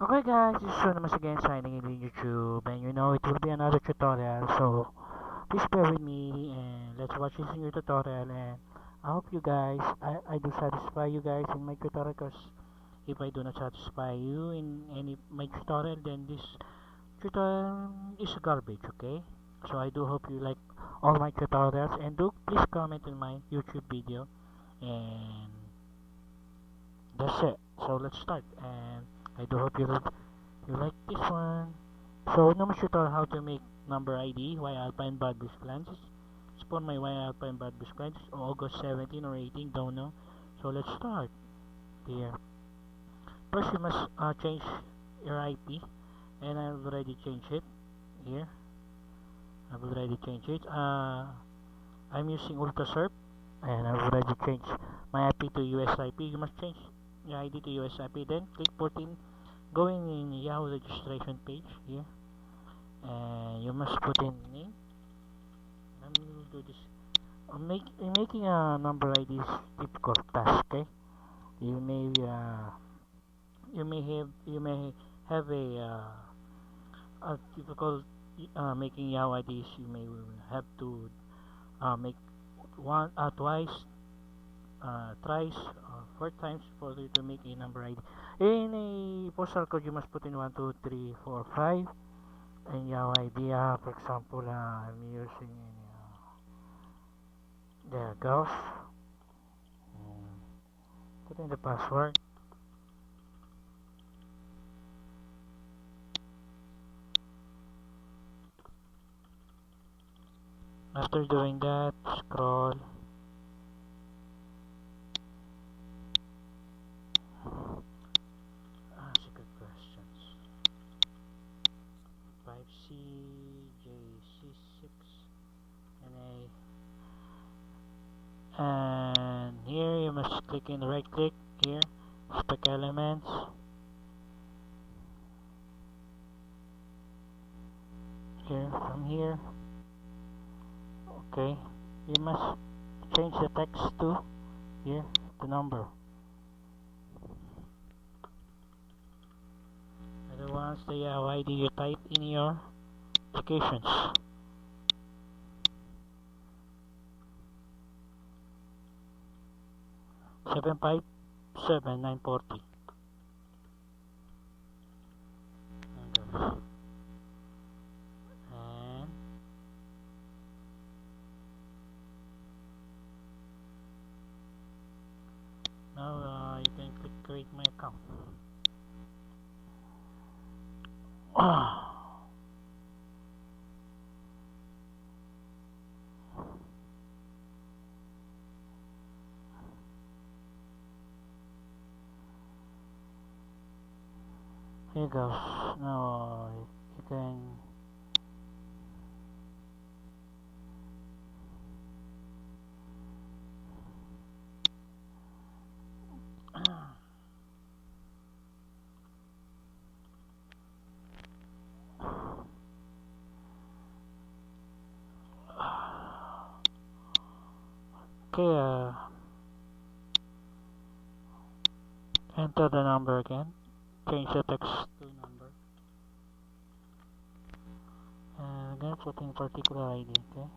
Okay guys, this is Ron once again signing in YouTube, and it will be another tutorial, so please bear with me and let's watch this new tutorial. And I hope you guys, I do satisfy you guys in my tutorial, because if I do not satisfy you in any my tutorial, then this tutorial is garbage, okay? So I do hope you like all my tutorials, and do please comment in my YouTube video, and that's it. So let's start, and I do hope you like this one. So, no tutorial how to make number ID Y Alpine Bad Bisclances. Spawn my Y Alpine Bad Bisclances August 17 or 18, don't know. So, let's start here. First, you must change your IP, and I've already changed it here. I've already changed it. I'm using UltraSerp, and I've already changed my IP to US IP. You must change your ID to US IP, then click 14, going in Yahoo registration page here, and you must put in name. Let me do this. Making a number ID is difficult task. Okay, you may you may have a difficult making Yahoo IDs. You may have to make one twice, thrice, 4 times for you to make a number ID. In a postal code, you must put in 1 2 3 4 5. And Yahoo ID, for example, I'm using there goes. Put in the password. After doing that, scroll. Secret questions. 5C, JC6, NA. And here you must click in right click here, spec elements. Here, from here. Okay, you must change the text to here, the number. And once the Yahoo ID you type in your applications. 757940. And now you can click create my account. Here goes. Now you can okay, enter the number again. Change the text to number. And again, put in particular ID. Okay.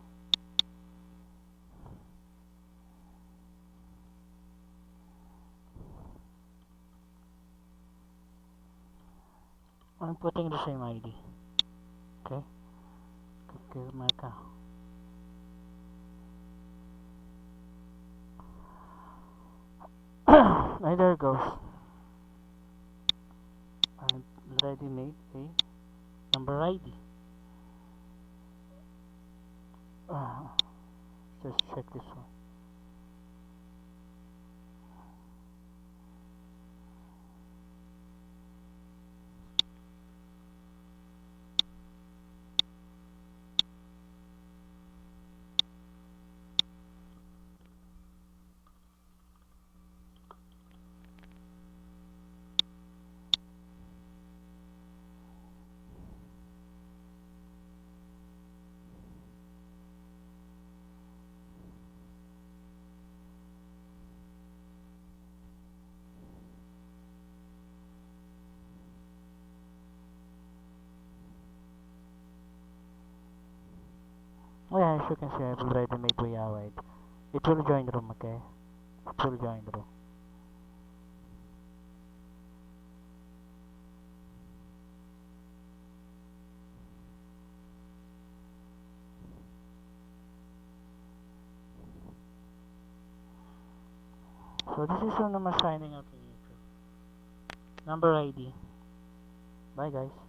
I'm putting the same ID. Okay. Click my account. There it goes. I already made a number ID. Just check this one. Oh yeah, as you can see, I've already made way out. It will join room, okay? It will join room. So this is Unama signing out to YouTube. Number ID. Bye guys.